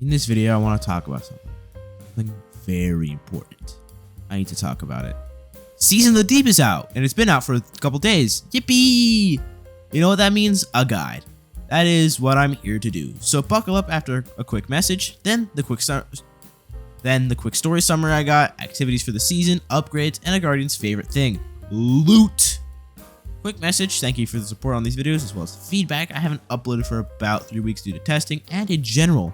In this video, I want to talk about something very important. I need to talk about it. Season of the Deep is out, and it's been out for a couple days. Yippee! You know what that means? A guide. That is what I'm here to do. So buckle up after a quick message, then the quick story summary I got, activities for the season, upgrades, and a guardian's favorite thing, loot. Quick message, thank you for the support on these videos as well as feedback. I haven't uploaded for about 3 weeks due to testing and in general,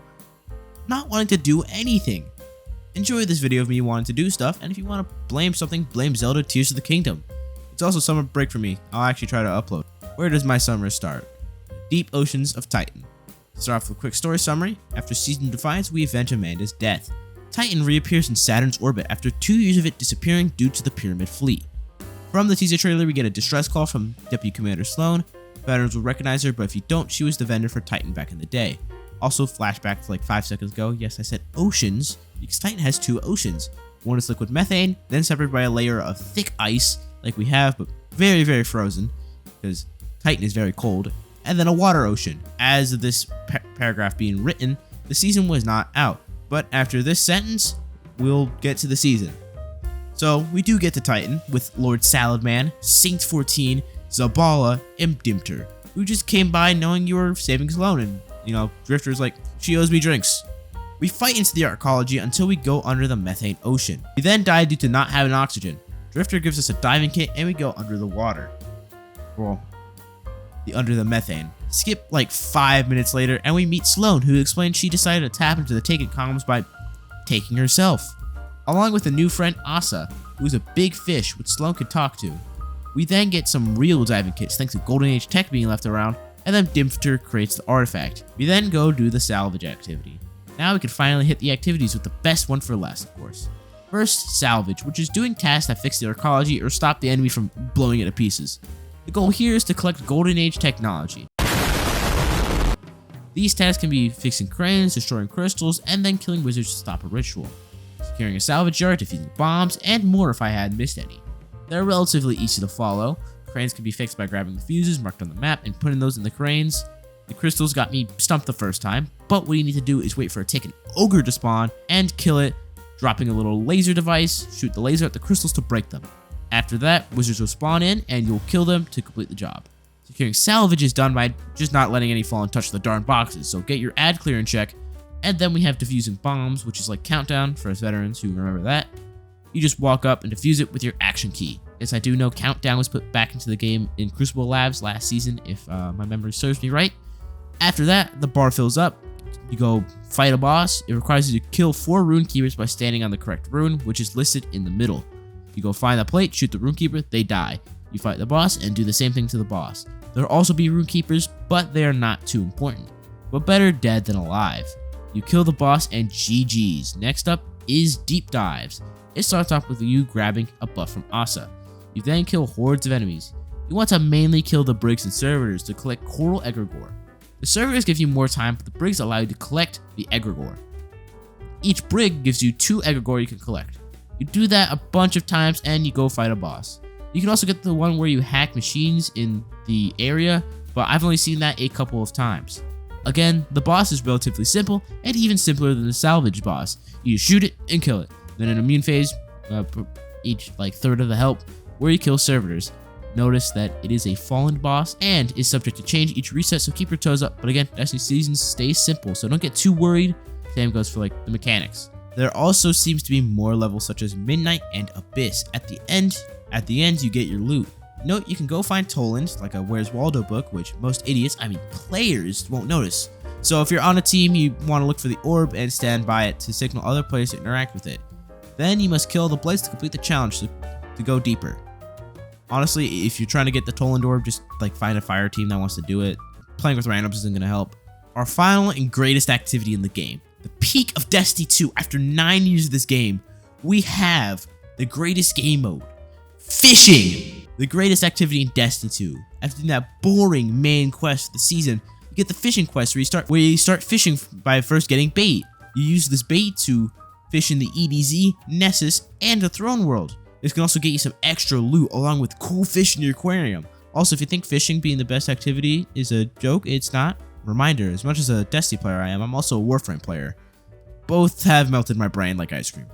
not wanting to do anything. Enjoy this video of me wanting to do stuff, and if you want to blame something, blame Zelda Tears of the Kingdom. It's also summer break for me. I'll actually try to upload. Where does my summer start? Deep oceans of Titan. Start off with a quick story summary. After Season of Defiance, we avenge Amanda's death. Titan reappears in Saturn's orbit after 2 years of it disappearing due to the Pyramid Fleet. From the teaser trailer, we get a distress call from Deputy Commander Sloan. Veterans will recognize her, but if you don't, she was the vendor for Titan back in the day. Also, flashback to like 5 seconds ago. Yes, I said oceans, because Titan has 2 oceans. One is liquid methane, then separated by a layer of thick ice, like we have, but very, very frozen, because Titan is very cold. And then a water ocean. As of this paragraph being written, the season was not out. But after this sentence, we'll get to the season. So, we do get to Titan with Lord Saladman, Saint 14, Zabala, and Dimter, who just came by knowing you were saving Sloan, and, you know, Drifter's like, she owes me drinks. We fight into the arcology until we go under the methane ocean. We then die due to not having oxygen. Drifter gives us a diving kit, and we go under the water. Well, under the methane. Skip like 5 minutes later, and we meet Sloan, who explains she decided to tap into the taken columns by taking herself, along with a new friend Asha, who's a big fish which Sloan could talk to. We then get some real diving kits thanks to Golden Age tech being left around, and then Dimter creates the artifact. We then go do the salvage activity. Now we can finally hit the activities with the best one for last, of course. First, salvage, which is doing tasks that fix the arcology or stop the enemy from blowing it to pieces. The goal here is to collect Golden Age technology. These tasks can be fixing cranes, destroying crystals, and then killing wizards to stop a ritual. Securing a salvage yard, defusing bombs, and more if I hadn't missed any. They're relatively easy to follow. Cranes can be fixed by grabbing the fuses marked on the map and putting those in the cranes. The crystals got me stumped the first time, but what you need to do is wait for a taken ogre to spawn and kill it, dropping a little laser device, shoot the laser at the crystals to break them. After that, wizards will spawn in, and you'll kill them to complete the job. Securing salvage is done by just not letting any fall and touch the darn boxes, so get your ad clear in check. And then we have defusing bombs, which is like Countdown for us veterans who remember that. You just walk up and defuse it with your action key. Yes, I do know Countdown was put back into the game in Crucible Labs last season, if my memory serves me right. After that, the bar fills up. You go fight a boss. It requires you to kill 4 rune keepers by standing on the correct rune, which is listed in the middle. You go find the plate, shoot the runekeeper, they die. You fight the boss and do the same thing to the boss. There'll also be runekeepers, but they are not too important. But better dead than alive. You kill the boss and GG's. Next up is deep dives. It starts off with you grabbing a buff from Asha. You then kill hordes of enemies. You want to mainly kill the brigs and servitors to collect coral egregore. The servitors give you more time, but the brigs allow you to collect the egregore. Each brig gives you 2 egregore you can collect. You do that a bunch of times and you go fight a boss. You can also get the one where you hack machines in the area, but I've only seen that a couple of times. Again, the boss is relatively simple and even simpler than the salvage boss. You shoot it and kill it. Then an immune phase, each like third of the health, where you kill servitors. Notice that it is a fallen boss and is subject to change each reset, so keep your toes up. But again, Destiny seasons stay simple, so don't get too worried. Same goes for like the mechanics. There also seems to be more levels such as Midnight and Abyss. At the end, you get your loot. Note you can go find Toland, like a Where's Waldo book, which most idiots, I mean players, won't notice. So if you're on a team, you want to look for the orb and stand by it to signal other players to interact with it. Then you must kill the blades to complete the challenge to go deeper. Honestly, if you're trying to get the Toland orb, just like find a fire team that wants to do it. Playing with randoms isn't going to help. Our final and greatest activity in the game. The peak of Destiny 2, after 9 years of this game, we have the greatest game mode, fishing. The greatest activity in Destiny 2. After doing that boring main quest for the season, you get the fishing quest where you start fishing by first getting bait. You use this bait to fish in the EDZ, Nessus, and the Throne World. This can also get you some extra loot along with cool fish in your aquarium. Also, if you think fishing being the best activity is a joke, it's not. Reminder, as much as a Destiny player I am, I'm also a Warframe player. both have melted my brain like ice cream.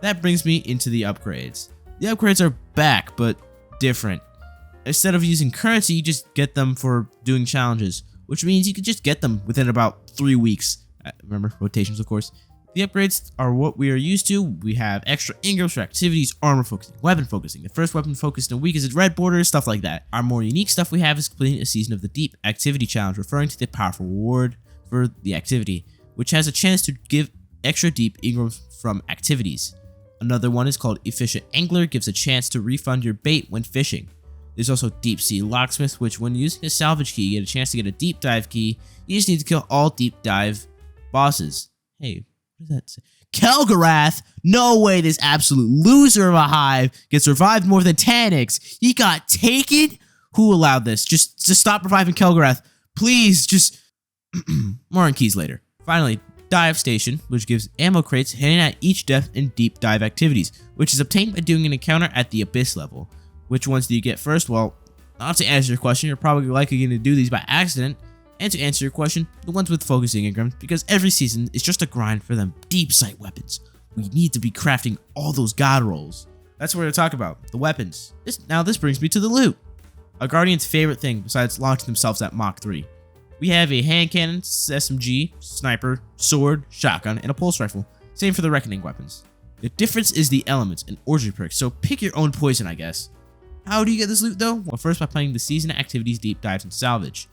That brings me into the upgrades. The upgrades are back, but different. Instead of using currency, you just get them for doing challenges, which means you can just get them within about 3 weeks. Remember, rotations, of course. The upgrades are what we are used to. We have extra engrams for activities, armor focusing, weapon focusing. The first weapon focused in a week is its red border, stuff like that. Our more unique stuff we have is completing a Season of the Deep activity challenge, referring to the powerful reward for the activity, which has a chance to give extra deep engrams from activities. Another one is called Efficient Angler, gives a chance to refund your bait when fishing. There's also Deep Sea Locksmith, which when using a salvage key, you get a chance to get a deep dive key. You just need to kill all deep dive bosses. Hey, what does that say? Kelgarath! No way this absolute loser of a hive gets revived more than Tanix. He got taken? Who allowed this? Just stop reviving Kelgarath. Please, just... More on keys later. Finally, Dive Station, which gives ammo crates hidden at each depth in deep dive activities, which is obtained by doing an encounter at the Abyss level. Which ones do you get first? Well, not to answer your question, you're probably likely going to do these by accident. And to answer your question, the ones with focusing engrams, because every season is just a grind for them deep sight weapons. We need to be crafting all those god rolls. That's what we're going to talk about, the weapons. Now this brings me to the loot. A Guardian's favorite thing besides launching themselves at Mach 3. We have a hand cannon, SMG, sniper, sword, shotgun, and a pulse rifle. Same for the reckoning weapons. The difference is the elements and orgy perks, so pick your own poison, I guess. How do you get this loot though? Well, first by playing the season activities, deep dives, and salvage.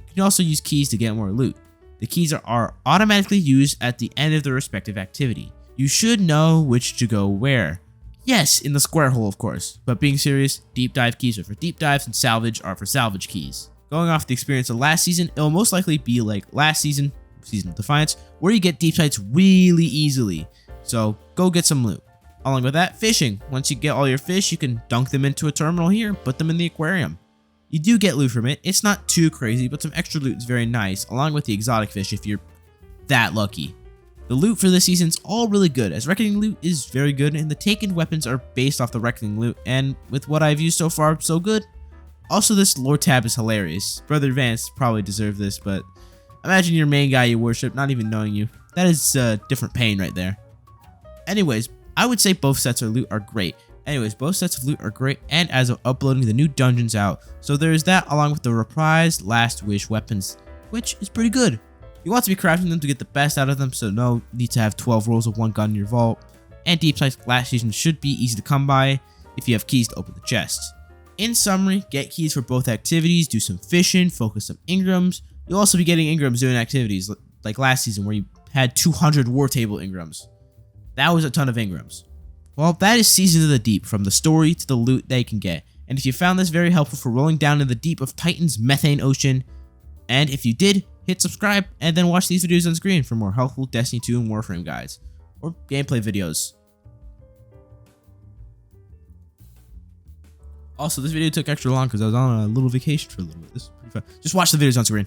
You can also use keys to get more loot. The keys are automatically used at the end of the respective activity. You should know which to go where. Yes, in the square hole of course, but being serious, deep dive keys are for deep dives and salvage are for salvage keys. Going off the experience of last season, it'll most likely be like last season, Season of Defiance, where you get deep sights really easily. So go get some loot. Along with that, fishing. Once you get all your fish, you can dunk them into a terminal here, put them in the aquarium. You do get loot from it. It's not too crazy, but some extra loot is very nice, along with the exotic fish if you're that lucky. The loot for this season is all really good, as Reckoning loot is very good, and the taken weapons are based off the Reckoning loot, and with what I've used so far, so good. Also, this lore tab is hilarious. Brother Vance probably deserved this, but imagine your main guy you worship not even knowing you. That is different pain right there. Anyways, I would say both sets of loot are great. And as of uploading the new dungeons out, so there's that along with the reprised Last Wish weapons, which is pretty good. You want to be crafting them to get the best out of them, so no need to have 12 rolls of one gun in your vault. And deep sights last season should be easy to come by if you have keys to open the chests. In summary, get keys for both activities, do some fishing, focus some engrams. You'll also be getting engrams doing activities like last season where you had 200 war table engrams. That was a ton of engrams. Well, that is Season of the Deep, from the story to the loot they can get. And if you found this very helpful for rolling down in the deep of Titan's methane ocean, and if you did, hit subscribe and then watch these videos on screen for more helpful Destiny 2 and Warframe guides, or gameplay videos. Also, this video took extra long because I was on a little vacation for a little bit. This is pretty fun. Just watch the videos on screen.